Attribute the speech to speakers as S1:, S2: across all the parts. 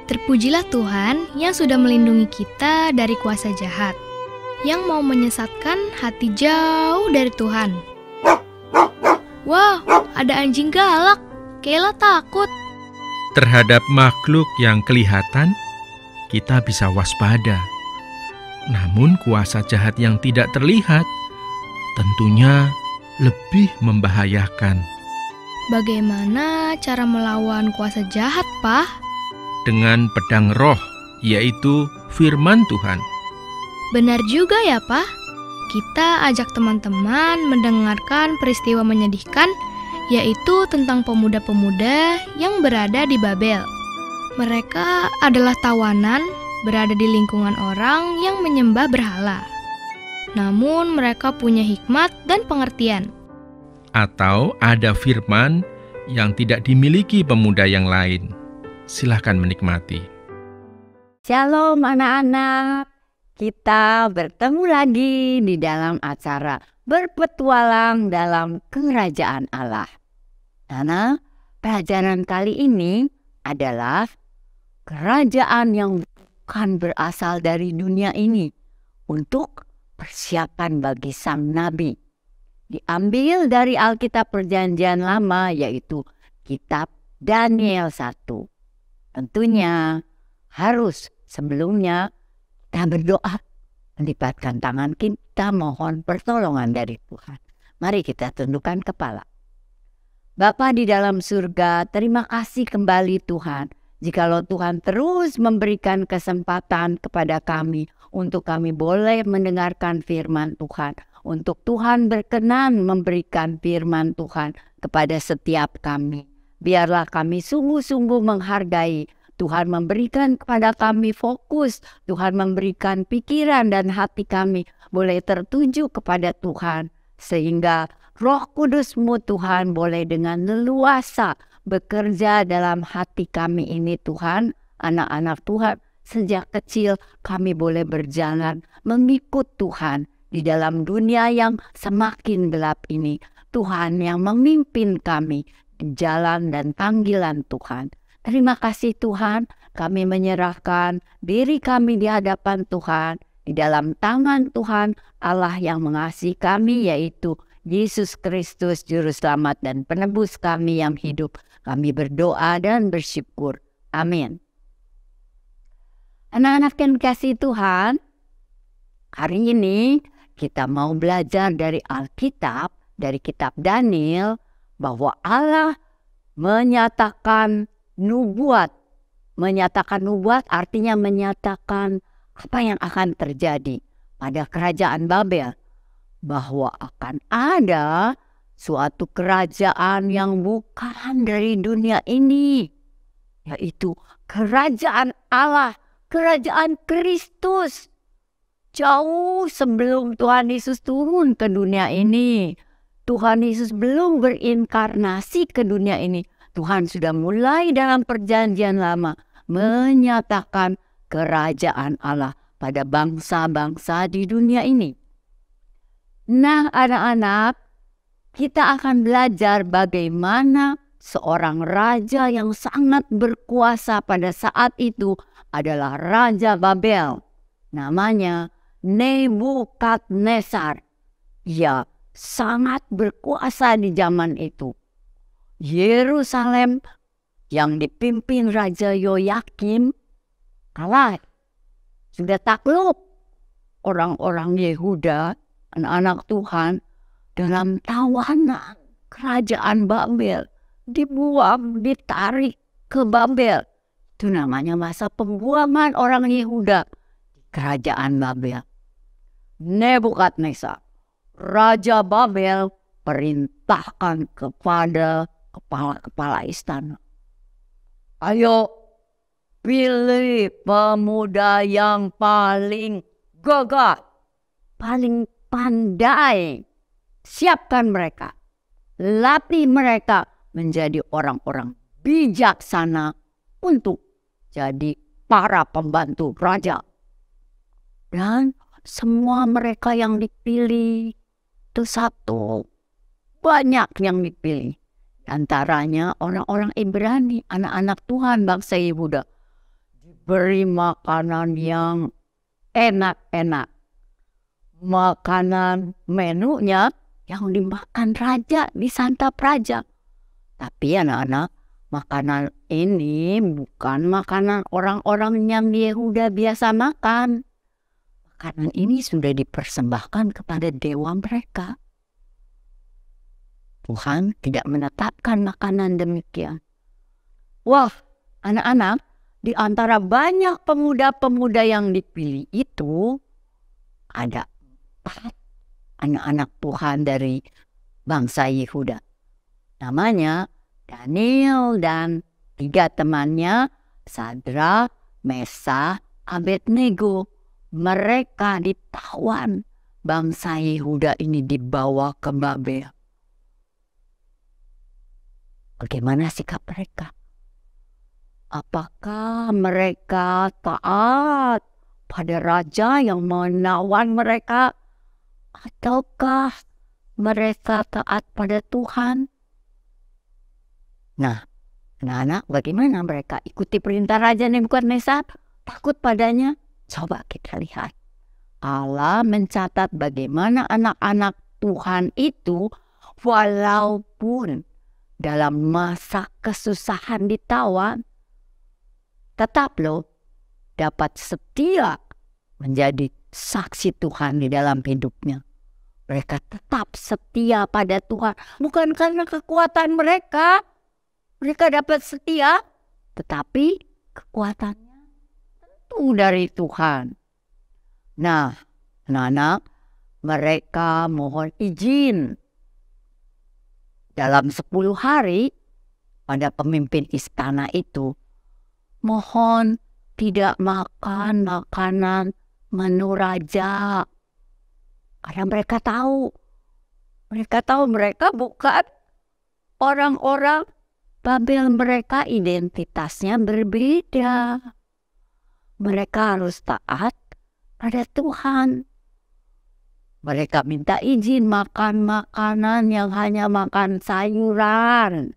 S1: Terpujilah Tuhan yang sudah melindungi kita dari kuasa jahat, yang mau menyesatkan hati jauh dari Tuhan. Wah, ada anjing galak. Kayla takut.
S2: Terhadap makhluk yang kelihatan, kita bisa waspada. Namun kuasa jahat yang tidak terlihat tentunya lebih membahayakan.
S1: Bagaimana cara melawan kuasa jahat, Pak?
S2: Dengan pedang roh, yaitu firman Tuhan.
S1: Benar juga ya, Pak. Kita ajak teman-teman mendengarkan peristiwa menyedihkan, yaitu tentang pemuda-pemuda yang berada di Babel. Mereka adalah tawanan, berada di lingkungan orang yang menyembah berhala. Namun mereka punya hikmat dan pengertian.
S2: Atau ada firman yang tidak dimiliki pemuda yang lain. Silahkan menikmati.
S3: Shalom anak-anak, kita bertemu lagi di dalam acara berpetualang dalam kerajaan Allah. Nah, pelajaran kali ini adalah kerajaan yang bukan berasal dari dunia ini untuk persiapan bagi sang nabi. Diambil dari Alkitab Perjanjian Lama, yaitu kitab Daniel 1. Tentunya harus sebelumnya kita berdoa, melibatkan tangan kita, mohon pertolongan dari Tuhan. Mari kita tundukkan kepala. Bapa di dalam surga, terima kasih kembali Tuhan. Jikalau Tuhan terus memberikan kesempatan kepada kami untuk kami boleh mendengarkan firman Tuhan. Untuk Tuhan berkenan memberikan firman Tuhan kepada setiap kami. Biarlah kami sungguh-sungguh menghargai. Tuhan memberikan kepada kami fokus. Tuhan memberikan pikiran dan hati kami boleh tertuju kepada Tuhan. Sehingga Roh Kudus-Mu Tuhan boleh dengan leluasa bekerja dalam hati kami ini Tuhan. Anak-anak Tuhan, sejak kecil kami boleh berjalan mengikut Tuhan di dalam dunia yang semakin gelap ini. Tuhan yang memimpin kami di jalan dan panggilan Tuhan. Terima kasih Tuhan, kami menyerahkan diri kami di hadapan Tuhan, di dalam tangan Tuhan Allah yang mengasihi kami, yaitu Yesus Kristus Juru Selamat dan Penebus kami yang hidup. Kami berdoa dan bersyukur. Amin. Anak-anak yang dikasihi Tuhan, hari ini kita mau belajar dari Alkitab, dari kitab Daniel, bahwa Allah menyatakan nubuat. Menyatakan nubuat artinya menyatakan apa yang akan terjadi pada kerajaan Babel. Bahwa akan ada suatu kerajaan yang bukan dari dunia ini. Yaitu kerajaan Allah, kerajaan Kristus. Jauh sebelum Tuhan Yesus turun ke dunia ini. Tuhan Yesus belum berinkarnasi ke dunia ini. Tuhan sudah mulai dalam Perjanjian Lama menyatakan kerajaan Allah pada bangsa-bangsa di dunia ini. Nah, anak-anak, kita akan belajar bagaimana seorang raja yang sangat berkuasa pada saat itu adalah Raja Babel. Namanya Nebukadnezar. Ia sangat berkuasa di zaman itu. Yerusalem yang dipimpin Raja Yoyakim kalah. Sudah takluk orang-orang Yehuda, anak-anak Tuhan, dalam tawanan kerajaan Babel. Dibuang, ditarik ke Babel. Itu namanya masa pembuangan orang Yehuda di kerajaan Babel. Nebukadnezar, Raja Babel, perintahkan kepada kepala-kepala istana. Ayo, pilih pemuda yang paling gagah, paling pandai. Siapkan mereka. Latih mereka menjadi orang-orang bijaksana untuk jadi para pembantu raja. Dan semua mereka yang dipilih itu satu. Banyak yang dipilih. Antaranya orang-orang Ibrani, anak-anak Tuhan bangsa Yehuda. diberi makanan yang enak-enak. Makanan menunya yang dimakan raja, disantap raja. Tapi anak-anak, makanan ini bukan makanan orang-orang yang di Yehuda biasa makan. Makanan ini sudah dipersembahkan kepada dewa mereka. Tuhan tidak menetapkan makanan demikian. Wah, anak-anak, di antara banyak pemuda-pemuda yang dipilih itu, ada 4 anak-anak Tuhan dari bangsa Yehuda. Namanya Daniel dan 3 temannya, Sadrak, Mesakh, Abednego. Mereka ditawan, bangsa Yehuda ini dibawa ke Babel. Bagaimana sikap mereka? Apakah mereka taat pada raja yang menawan mereka? Ataukah mereka taat pada Tuhan? Nah, anak-anak, bagaimana mereka ikuti perintah Raja Nebukadnezar? Takut padanya? Coba kita lihat. Allah mencatat bagaimana anak-anak Tuhan itu walaupun dalam masa kesusahan ditawan, tetap dapat setia menjadi saksi Tuhan di dalam hidupnya. Mereka tetap setia pada Tuhan. Bukan karena kekuatan mereka dapat setia, tetapi kekuatannya tentu dari Tuhan. Nah, anak-anak, mereka mohon izin dalam 10 hari pada pemimpin istana itu. Mohon tidak makan makanan menu raja. Karena mereka tahu mereka bukan orang-orang Babel, mereka identitasnya berbeda. Mereka harus taat pada Tuhan. Mereka minta izin makan makanan yang hanya makan sayuran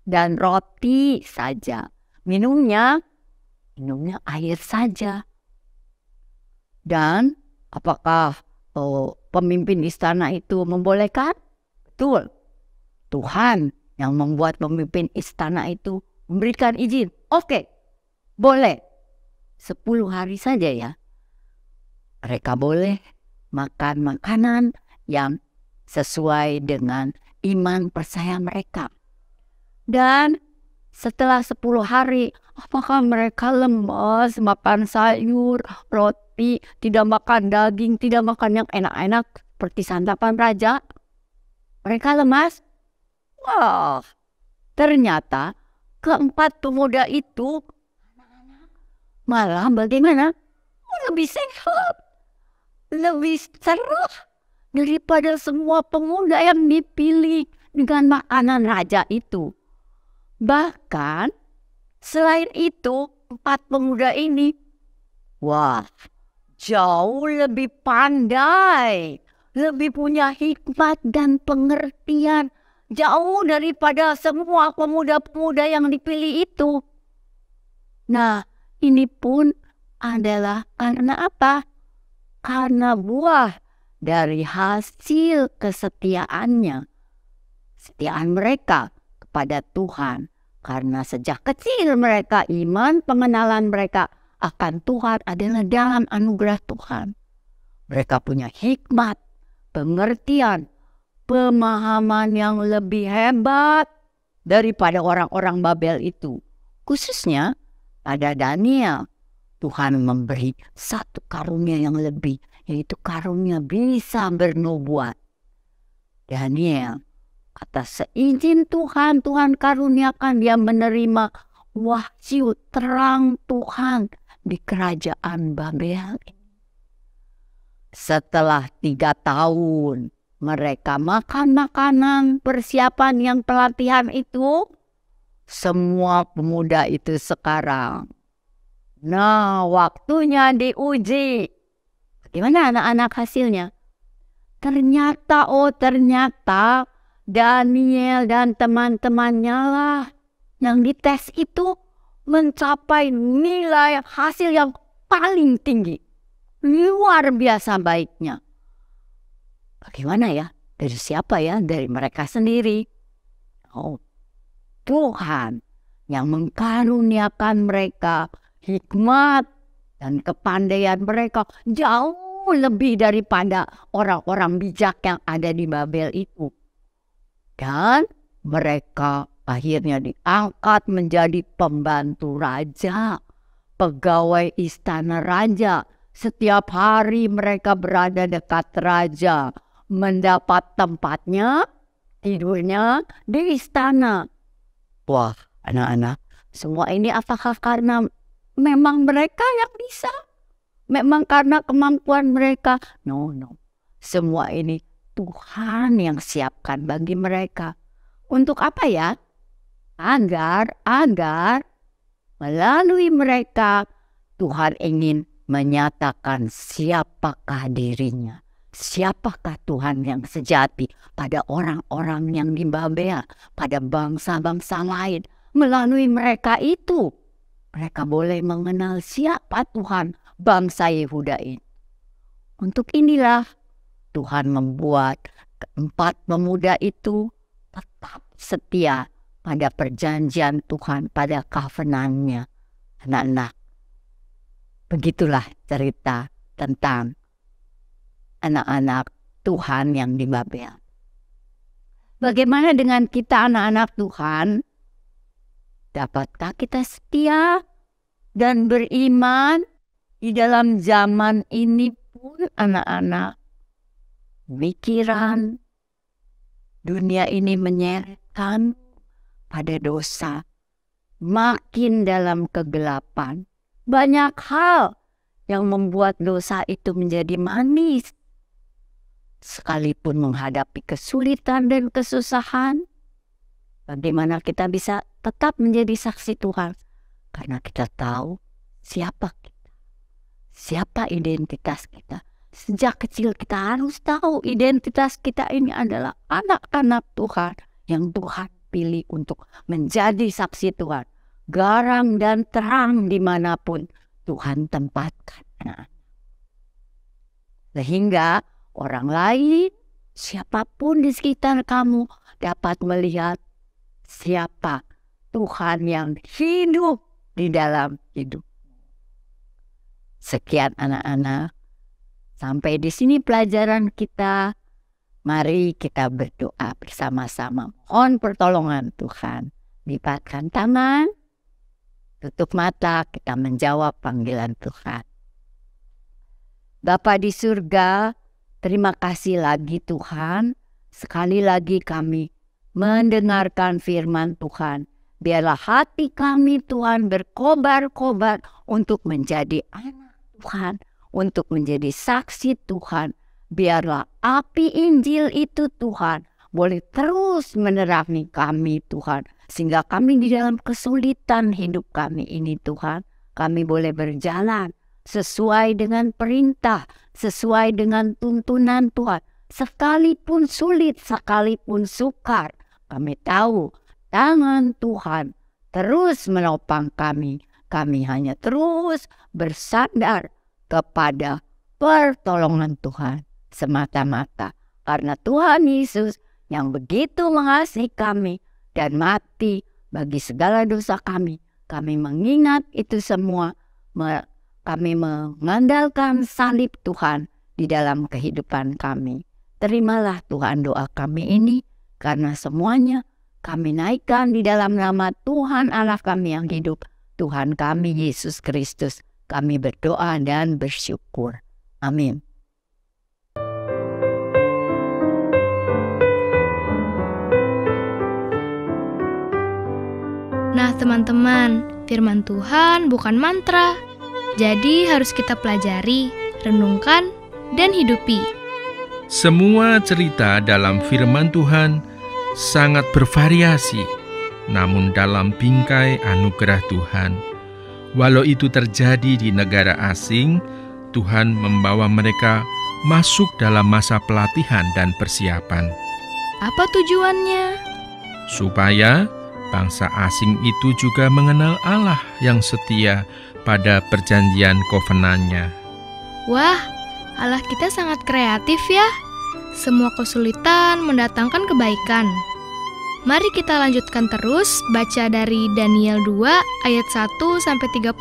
S3: dan roti saja. Minumnya air saja. Dan apakah pemimpin istana itu membolehkan? Betul. Tuhan yang membuat pemimpin istana itu memberikan izin. Oke, boleh. 10 hari saja ya. Mereka boleh makan makanan yang sesuai dengan iman percaya mereka. Dan setelah 10 hari, apakah mereka lemas makan sayur, roti, tidak makan daging, tidak makan yang enak-enak seperti santapan raja? Mereka lemas? Wah, ternyata keempat pemuda itu malah bagaimana? Lebih sehat, lebih seru daripada semua pemuda yang dipilih dengan makanan raja itu. Bahkan selain itu, 4 pemuda ini, wah, jauh lebih pandai, lebih punya hikmat dan pengertian, jauh daripada semua pemuda-pemuda yang dipilih itu. Nah, ini pun adalah karena apa? Karena buah dari hasil kesetiaannya. Kesetiaan mereka kepada Tuhan. Karena sejak kecil mereka iman, pengenalan mereka akan Tuhan adalah dalam anugerah Tuhan. Mereka punya hikmat, pengertian, pemahaman yang lebih hebat daripada orang-orang Babel itu. Khususnya pada Daniel, Tuhan memberi satu karunia yang lebih, yaitu karunia bisa bernubuat. Daniel, atas seizin Tuhan, Tuhan karuniakan dia menerima wahyu terang Tuhan di kerajaan Babel. Setelah 3 tahun mereka makan makanan persiapan yang pelatihan itu, semua pemuda itu sekarang, nah, waktunya diuji. Bagaimana anak-anak hasilnya? Ternyata Daniel dan teman-temannya lah yang dites itu mencapai nilai hasil yang paling tinggi. Luar biasa baiknya. Bagaimana ya? Dari siapa ya? Dari mereka sendiri. Oh, Tuhan yang mengkaruniakan mereka hikmat dan kepandaian mereka jauh lebih daripada orang-orang bijak yang ada di Babel itu. Dan mereka akhirnya diangkat menjadi pembantu raja, pegawai istana raja. Setiap hari mereka berada dekat raja, mendapat tempatnya, tidurnya di istana. Wah, anak-anak, semua ini apakah karena memang mereka yang bisa? Memang karena kemampuan mereka? No. Semua ini Tuhan yang siapkan bagi mereka. Untuk apa ya? Agar melalui mereka Tuhan ingin menyatakan siapakah dirinya. Siapakah Tuhan yang sejati pada orang-orang yang di Babel, pada bangsa-bangsa lain. Melalui mereka itu, mereka boleh mengenal siapa Tuhan bangsa Yehuda ini. Untuk inilah Tuhan membuat keempat pemuda itu tetap setia pada perjanjian Tuhan, pada covenant-Nya. Anak-anak, begitulah cerita tentang anak-anak Tuhan yang di Babel. Bagaimana dengan kita anak-anak Tuhan? Dapatkah kita setia dan beriman di dalam zaman ini pun anak-anak? Pikiran dunia ini menyeretkan pada dosa, makin dalam kegelapan. Banyak hal yang membuat dosa itu menjadi manis. Sekalipun menghadapi kesulitan dan kesusahan, bagaimana kita bisa tetap menjadi saksi Tuhan? Karena kita tahu siapa kita, siapa identitas kita. Sejak kecil kita harus tahu identitas kita ini adalah anak-anak Tuhan yang Tuhan pilih untuk menjadi saksi Tuhan. Garang dan terang dimanapun Tuhan tempatkan. Sehingga orang lain, siapapun di sekitar kamu dapat melihat siapa Tuhan yang hidup di dalam hidup. Sekian anak-anak, sampai di sini pelajaran kita. Mari kita berdoa bersama-sama. Mohon pertolongan Tuhan. Lipatkan tangan, tutup mata, kita menjawab panggilan Tuhan. Bapa di surga, terima kasih lagi Tuhan. Sekali lagi kami mendengarkan firman Tuhan. Biarlah hati kami Tuhan berkobar-kobar untuk menjadi anak Tuhan, untuk menjadi saksi Tuhan. Biarlah api Injil itu Tuhan boleh terus menerangi kami Tuhan. Sehingga kami di dalam kesulitan hidup kami ini Tuhan, kami boleh berjalan sesuai dengan perintah, sesuai dengan tuntunan Tuhan. Sekalipun sulit, sekalipun sukar, kami tahu tangan Tuhan terus menopang kami. Kami hanya terus bersandar kepada pertolongan Tuhan semata-mata. Karena Tuhan Yesus yang begitu mengasihi kami dan mati bagi segala dosa kami. Kami mengingat itu semua. Kami mengandalkan salib Tuhan di dalam kehidupan kami. Terimalah Tuhan doa kami ini, karena semuanya kami naikkan di dalam nama Tuhan Allah kami yang hidup, Tuhan kami Yesus Kristus. Kami berdoa dan bersyukur. Amin.
S1: Nah teman-teman, firman Tuhan bukan mantra. Jadi harus kita pelajari, renungkan, dan hidupi.
S2: Semua cerita dalam firman Tuhan sangat bervariasi, namun dalam bingkai anugerah Tuhan. Walau itu terjadi di negara asing, Tuhan membawa mereka masuk dalam masa pelatihan dan persiapan.
S1: Apa tujuannya?
S2: Supaya Bangsa asing itu juga mengenal Allah yang setia pada perjanjian kovenannya.
S1: Wah, Allah kita sangat kreatif ya. Semua kesulitan mendatangkan kebaikan. Mari kita lanjutkan terus baca dari Daniel 2 ayat 1 sampai 30.